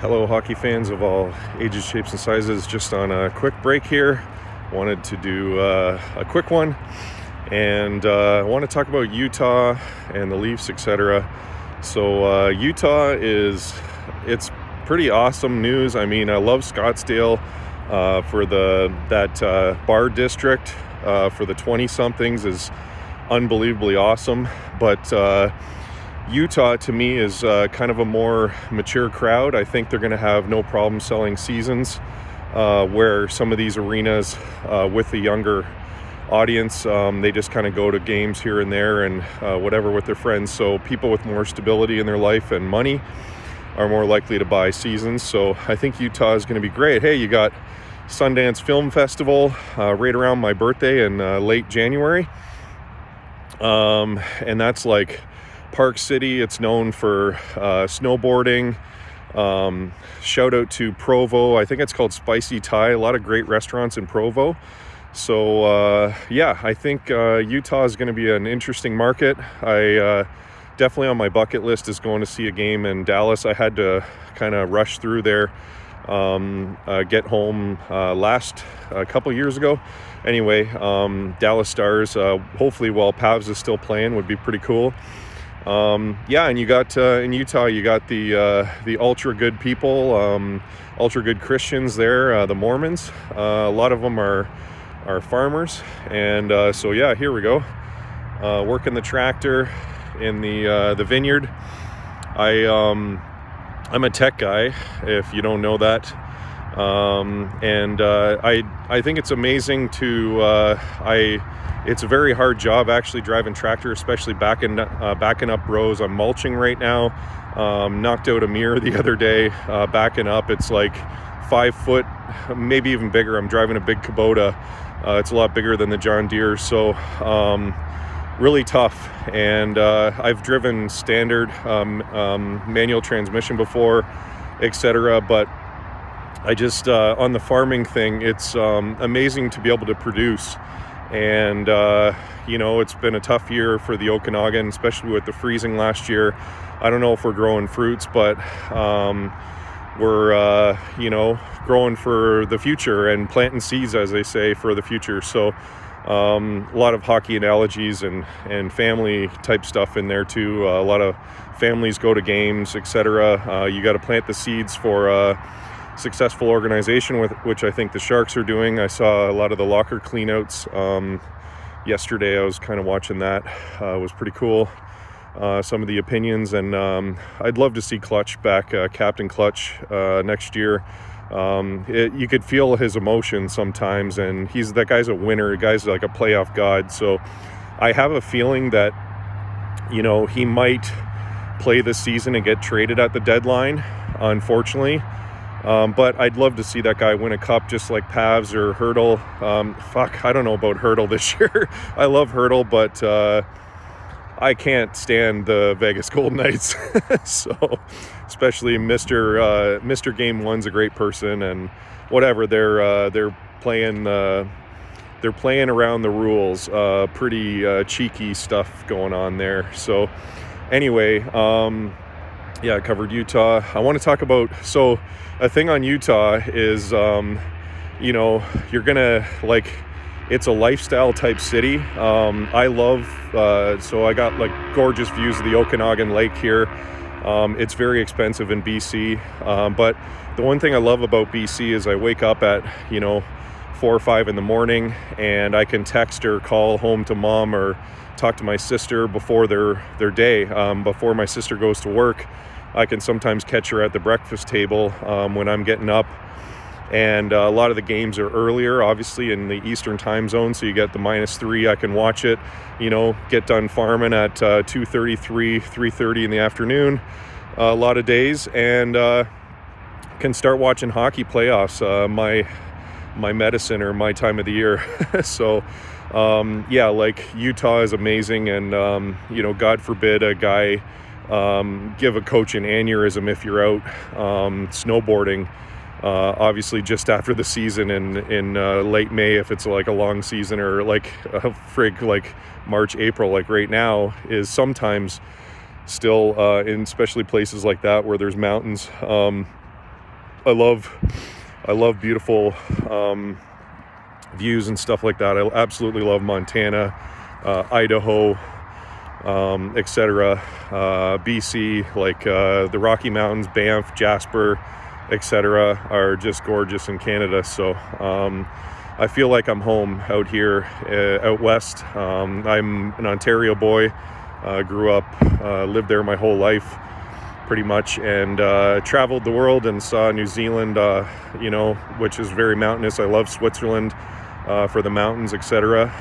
Hello, hockey fans of all ages, shapes, and sizes. Just on a quick break here. Wanted to do a quick one, and I want to talk about Utah and the Leafs, etc. So Utah it's pretty awesome news. I mean, I love Scottsdale for that bar district for the 20-somethings is unbelievably awesome, but Utah, to me, is kind of a more mature crowd. I think they're going to have no problem selling seasons, where some of these arenas with the younger audience, they just kind of go to games here and there and whatever with their friends. So people with more stability in their life and money are more likely to buy seasons. So I think Utah is going to be great. Hey, you got Sundance Film Festival right around my birthday in late January. And that's like Park City. It's known for snowboarding. Shout out to Provo. I think it's called Spicy Thai. A lot of great restaurants in Provo. So I think Utah is going to be an interesting market. I definitely on my bucket list is going to see a game in Dallas. I had to kind of rush through there, get home last a couple years ago. Anyway, Dallas Stars, hopefully while Pavs is still playing, would be pretty cool. And you got in Utah, you got the ultra good people, ultra good Christians there, the Mormons. A lot of them are farmers, and here we go. Working the tractor in the vineyard. I'm a tech guy, if you don't know that. I think it's amazing it's a very hard job actually driving tractor, especially backing up rows. I'm mulching right now. Knocked out a mirror the other day, backing up. It's like 5 foot, maybe even bigger. I'm driving a big Kubota. It's a lot bigger than the John Deere. So really tough. And I've driven standard manual transmission before, etc. But I just, on the farming thing, it's amazing to be able to produce. And, it's been a tough year for the Okanagan, especially with the freezing last year. I don't know if we're growing fruits, but we're, growing for the future and planting seeds, as they say, for the future. So a lot of hockey analogies and family type stuff in there too. A lot of families go to games, etc. You got to plant the seeds for successful organization, which I think the Sharks are doing. I saw a lot of the locker cleanouts yesterday. I was kind of watching that. It was pretty cool. Some of the opinions, and I'd love to see Clutch back, Captain Clutch, next year. You could feel his emotion sometimes, and that guy's a winner. The guy's like a playoff god. So I have a feeling that he might play this season and get traded at the deadline, unfortunately. But I'd love to see that guy win a cup, just like Pavs or Hurdle. I don't know about Hurdle this year. I love Hurdle, but I can't stand the Vegas Golden Knights. So, especially Mr. Game One's a great person, and whatever they're playing around the rules. Pretty cheeky stuff going on there. So, anyway, I covered Utah. I want to talk about, a thing on Utah is, you're gonna it's a lifestyle type city. I love, I got like gorgeous views of the Okanagan Lake here. It's very expensive in BC. But the one thing I love about BC is I wake up at, 4 or 5 in the morning, and I can text or call home to mom or talk to my sister before their day. Before my sister goes to work, I can sometimes catch her at the breakfast table when I'm getting up. And a lot of the games are earlier, obviously, in the Eastern time zone. So you get the -3. I can watch it, get done farming at 2:33, 3:30 in the afternoon, a lot of days, and can start watching hockey playoffs, my medicine or my time of the year. So, Utah is amazing. And, God forbid a guy give a coach an aneurysm if you're out snowboarding, obviously just after the season in late May, if it's like a long season, or like March, April, like right now, is sometimes still in especially places like that where there's mountains. I love beautiful views and stuff like that. I absolutely love Montana, Idaho, etc. BC, like the Rocky Mountains, Banff, Jasper, etc. are just gorgeous in Canada. So I feel like I'm home out here, out west. I'm an Ontario boy, grew up, lived there my whole life pretty much, and traveled the world and saw New Zealand, which is very mountainous. I love Switzerland for the mountains, etc.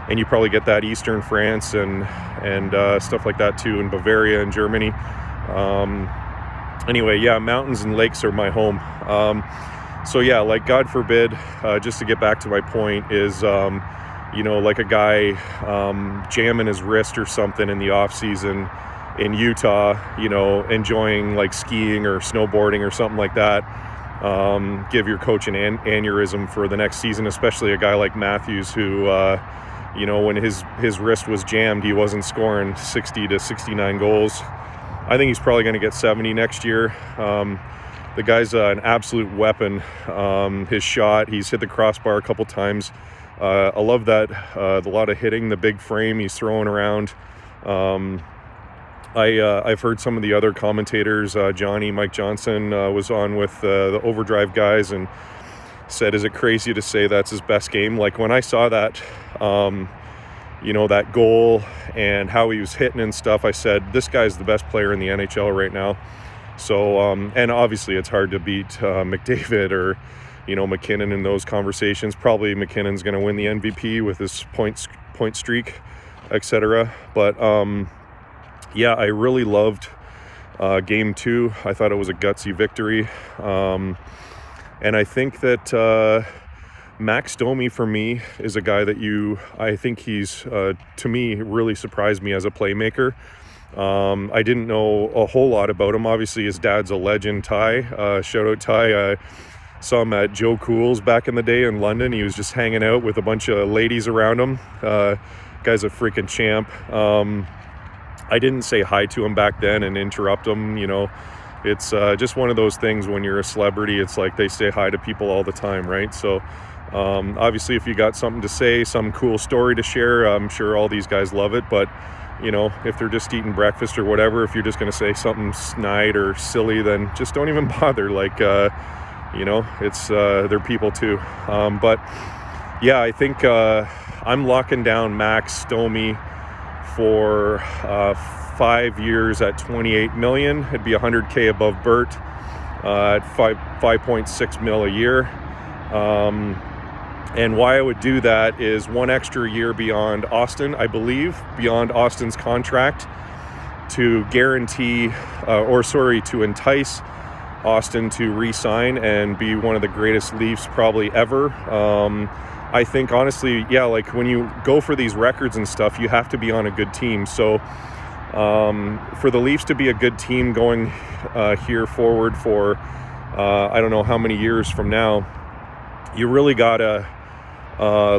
And you probably get that Eastern France and stuff like that too, in Bavaria and Germany. Anyway, yeah, mountains and lakes are my home. So yeah, like, God forbid, just to get back to my point, is like a guy jamming his wrist or something in the off season in Utah, enjoying like skiing or snowboarding or something like that. Give your coach an aneurysm for the next season, especially a guy like Matthews who, when his wrist was jammed, he wasn't scoring 60 to 69 goals. I think he's probably going to get 70 next year. The guy's an absolute weapon. His shot, he's hit the crossbar a couple times. I love that, a lot of hitting, the big frame he's throwing around. I've heard some of the other commentators, Mike Johnson was on with the Overdrive guys and said, is it crazy to say that's his best game? Like, when I saw that, that goal and how he was hitting and stuff, I said, this guy's the best player in the NHL right now. So, and obviously it's hard to beat McDavid or, McKinnon in those conversations. Probably McKinnon's going to win the MVP with his point streak, etc. But, yeah, I really loved Game 2. I thought it was a gutsy victory. And I think that Max Domi, for me, is a guy that I think he's, to me, really surprised me as a playmaker. I didn't know a whole lot about him. Obviously, his dad's a legend, Ty. Shout out Ty. I saw him at Joe Cool's back in the day in London. He was just hanging out with a bunch of ladies around him. Guy's a freaking champ. I didn't say hi to him back then and interrupt him. It's just one of those things when you're a celebrity. It's like they say hi to people all the time, right? So obviously, if you got something to say, some cool story to share, I'm sure all these guys love it. But if they're just eating breakfast or whatever, if you're just going to say something snide or silly, then just don't even bother. Like, it's they're people too. But yeah, I think I'm locking down Max Domi for 5 years at $28 million. It'd be $100K above Bert at 5.6 mil a year. And why I would do that is one extra year beyond Austin, I believe, beyond Austin's contract, to guarantee, to entice Austin to re-sign and be one of the greatest Leafs probably ever. I think, honestly, yeah, like, when you go for these records and stuff, you have to be on a good team. So for the Leafs to be a good team going here forward for, I don't know how many years from now, you really got to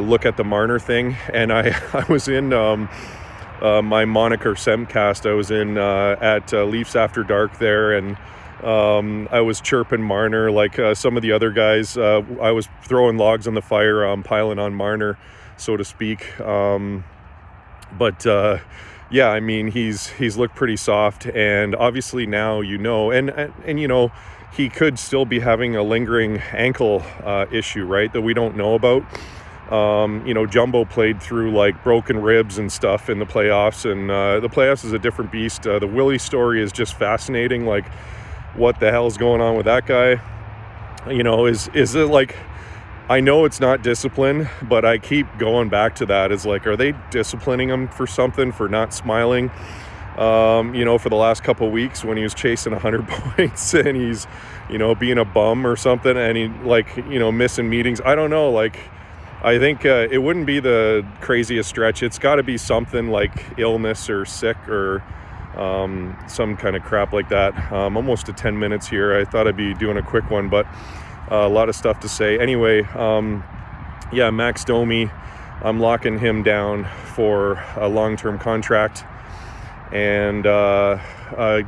look at the Marner thing. And I was in my moniker Semcast. I was in at Leafs After Dark there, and I was chirping Marner like some of the other guys. I was throwing logs on the fire, piling on Marner, so to speak. But yeah, I mean, he's looked pretty soft, and obviously now and he could still be having a lingering ankle issue, right, that we don't know about. Jumbo played through like broken ribs and stuff in the playoffs, and the playoffs is a different beast. The Willie story is just fascinating. Like, what the hell is going on with that guy? Is it like, I know it's not discipline, but I keep going back to that. It's like, are they disciplining him for something, for not smiling? For the last couple of weeks when he was chasing 100 points and he's, being a bum or something, and he missing meetings. I don't know. Like, I think it wouldn't be the craziest stretch. It's got to be something like illness or sick or some kind of crap like that. Almost to 10 minutes here. I thought I'd be doing a quick one, but a lot of stuff to say. Anyway, yeah, Max Domi, I'm locking him down for a long-term contract. and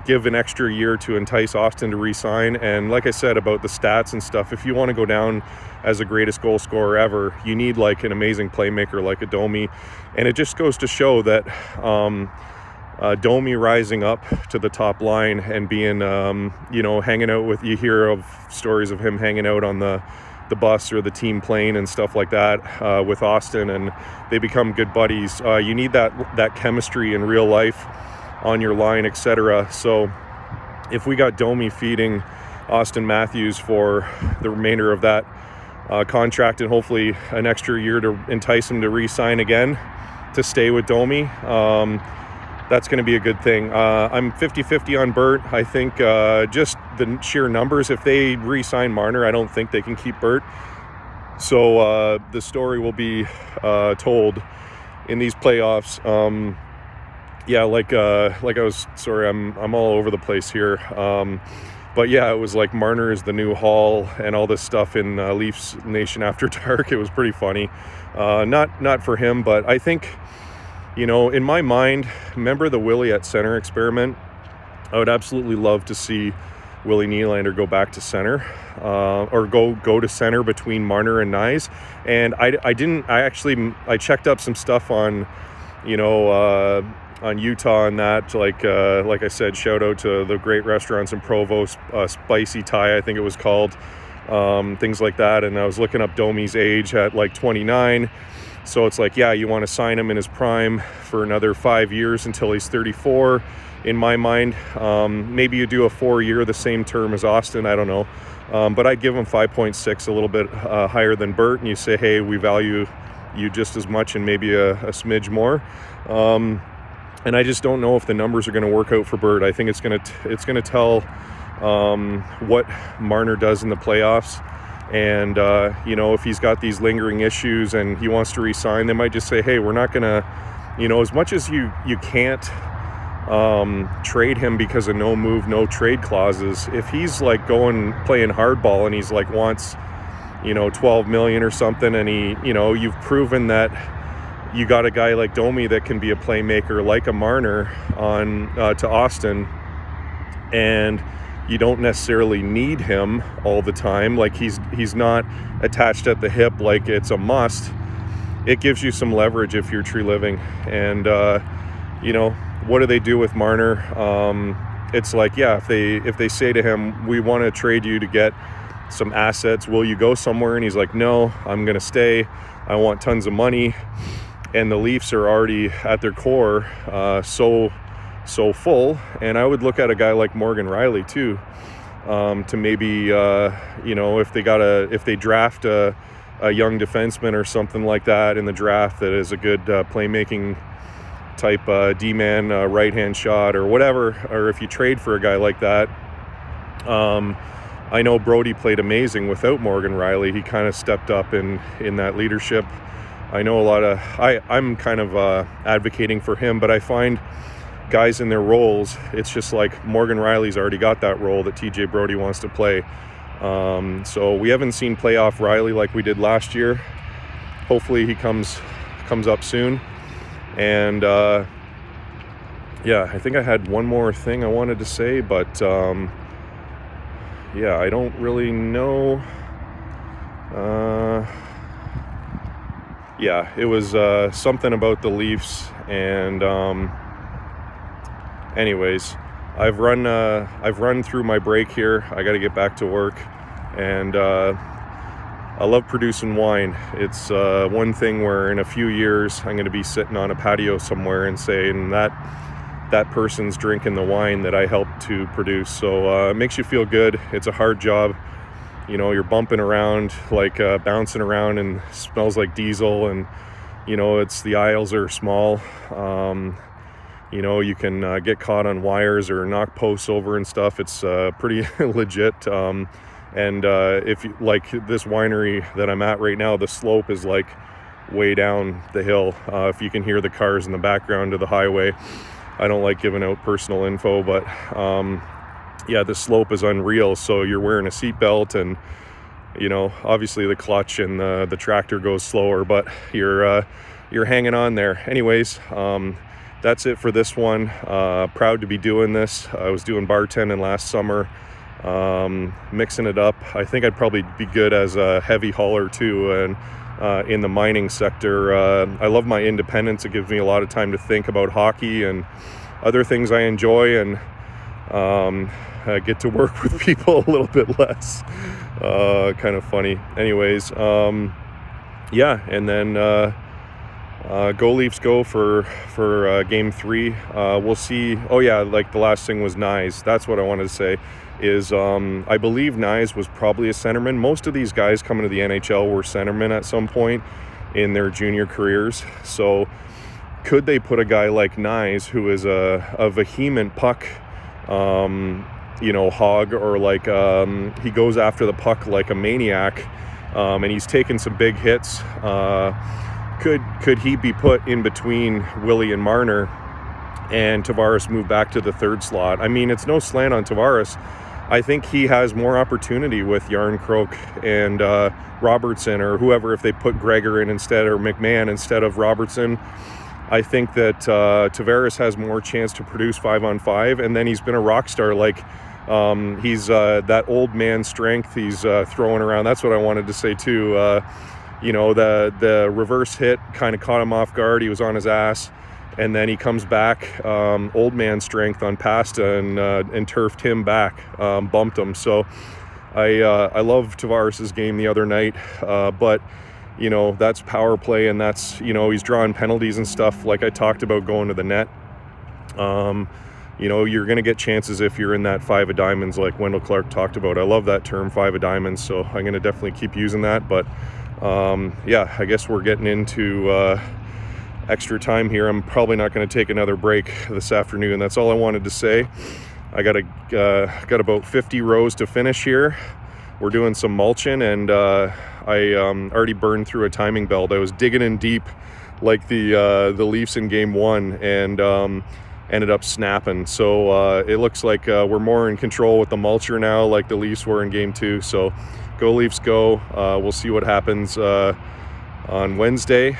give an extra year to entice Austin to re-sign. And like I said about the stats and stuff, if you want to go down as the greatest goal scorer ever, you need like an amazing playmaker like a Domi. And it just goes to show that Domi rising up to the top line and being, hanging out with, you hear of stories of him hanging out on the bus or the team plane and stuff like that with Austin, and they become good buddies. You need that chemistry in real life on your line, etc. So if we got Domi feeding Austin Matthews for the remainder of that contract, and hopefully an extra year to entice him to re-sign again, to stay with Domi, that's going to be a good thing. I'm 50-50 on Bert. I think just the sheer numbers, if they re-sign Marner, I don't think they can keep Bert. So the story will be told in these playoffs. I'm all over the place here. But yeah, it was like Marner is the new Hall and all this stuff in Leafs Nation After Dark. It was pretty funny. Not for him, but I think, in my mind, remember the Willie at center experiment? I would absolutely love to see Willie Nylander go back to center, or go to center between Marner and Nyes. And I checked up some stuff on Utah and that, like I said, shout out to the great restaurants in Provo, Spicy Thai, I think it was called, things like that. And I was looking up Domi's age at like 29. So it's like, yeah, you want to sign him in his prime for another 5 years until he's 34. In my mind, maybe you do a 4-year, the same term as Austin. I don't know. But I'd give him 5.6, a little bit higher than Bert. And you say, hey, we value you just as much and maybe a smidge more. And I just don't know if the numbers are going to work out for Bert. I think it's going to tell what Marner does in the playoffs. And, if he's got these lingering issues and he wants to re-sign, they might just say, hey, we're not going to, as much as you can't trade him because of no move, no trade clauses. If he's like playing hardball and he's like wants, 12 million or something, and you've proven that you got a guy like Domi that can be a playmaker like a Marner on to Austin, and you don't necessarily need him all the time. Like he's not attached at the hip like it's a must. It gives you some leverage if you're Tree Living. And what do they do with Marner? It's like, yeah, if they say to him, we want to trade you to get some assets, will you go somewhere? And he's like, no, I'm gonna stay. I want tons of money. And the Leafs are already at their core so full. And I would look at a guy like Morgan Riley too, to maybe if they draft a young defenseman or something like that in the draft that is a good playmaking type D-man, right-hand shot or whatever, or if you trade for a guy like that. I know Brody played amazing without Morgan Riley. He kind of stepped up in that leadership. I know I'm kind of advocating for him, but I find guys in their roles, it's just like Morgan Riley's already got that role that TJ Brody wants to play. So we haven't seen playoff Riley like we did last year. Hopefully he comes up soon. And I think I had one more thing I wanted to say, but I don't really know. It was something about the Leafs, and anyways, I've run through my break here. I got to get back to work, and I love producing wine. It's one thing where in a few years I'm going to be sitting on a patio somewhere and saying that person's drinking the wine that I helped to produce. So it makes you feel good. It's a hard job. You're bumping around, like bouncing around, and smells like diesel, and it's the aisles are small. You can get caught on wires or knock posts over and stuff. It's pretty legit. And if you like this winery that I'm at right now, the slope is like way down the hill. If you can hear the cars in the background of the highway, I don't like giving out personal info, but the slope is unreal. So you're wearing a seatbelt, and obviously the clutch and the tractor goes slower, but you're hanging on there. Anyways, that's it for this one. Proud to be doing this. I was doing bartending last summer, mixing it up. I think I'd probably be good as a heavy hauler too, and in the mining sector. I love my independence. It gives me a lot of time to think about hockey and other things I enjoy, and I get to work with people a little bit less. Kind of funny. Anyways, yeah, and then go Leafs go for game 3. We'll see. Oh yeah, like the last thing was Nyes. That's what I wanted to say. Is I believe Nyes was probably a centerman. Most of these guys coming to the NHL were centermen at some point in their junior careers. So could they put a guy like Nyes, who is a vehement puck hog, or like he goes after the puck like a maniac, and he's taken some big hits. Could he be put in between Willie and Marner, and Tavares move back to the third slot? I mean, it's no slant on Tavares. I think he has more opportunity with Yarncroke and Robertson, or whoever, if they put Gregor in instead, or McMahon instead of Robertson. I think that Tavares has more chance to produce 5-on-5, and then he's been a rock star. Like, he's that old man strength he's throwing around. That's what I wanted to say too. The reverse hit kind of caught him off guard. He was on his ass, and then he comes back, old man strength on Pasta, and turfed him back, bumped him. So I love Tavares' game the other night, but that's power play, and that's, he's drawing penalties and stuff, like I talked about, going to the net. You're going to get chances if you're in that 5 of diamonds, like Wendell Clark talked about. I love that term, 5 of diamonds, so I'm going to definitely keep using that. But I guess we're getting into extra time here. I'm probably not going to take another break this afternoon. That's all I wanted to say. I got about 50 rows to finish here. We're doing some mulching, and I already burned through a timing belt. I was digging in deep like the Leafs in game 1, and ended up snapping. So it looks like we're more in control with the mulcher now, like the Leafs were in game 2. So go Leafs go. We'll see what happens on Wednesday.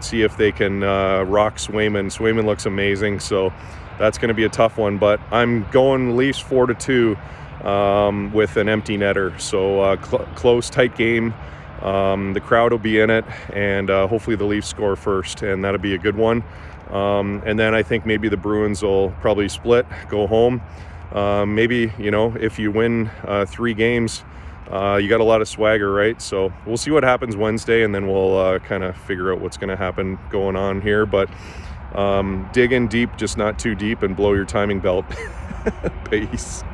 See if they can rock Swayman. Swayman looks amazing, so that's going to be a tough one. But I'm going Leafs 4-2 with an empty netter. So close, tight game. The crowd will be in it, and hopefully the Leafs score first, and that'll be a good one. And then I think maybe the Bruins will probably split, go home. Maybe, if you win 3 games, you got a lot of swagger, right? So we'll see what happens Wednesday, and then we'll kind of figure out what's going to happen going on here. But dig in deep, just not too deep, and blow your timing belt. Peace.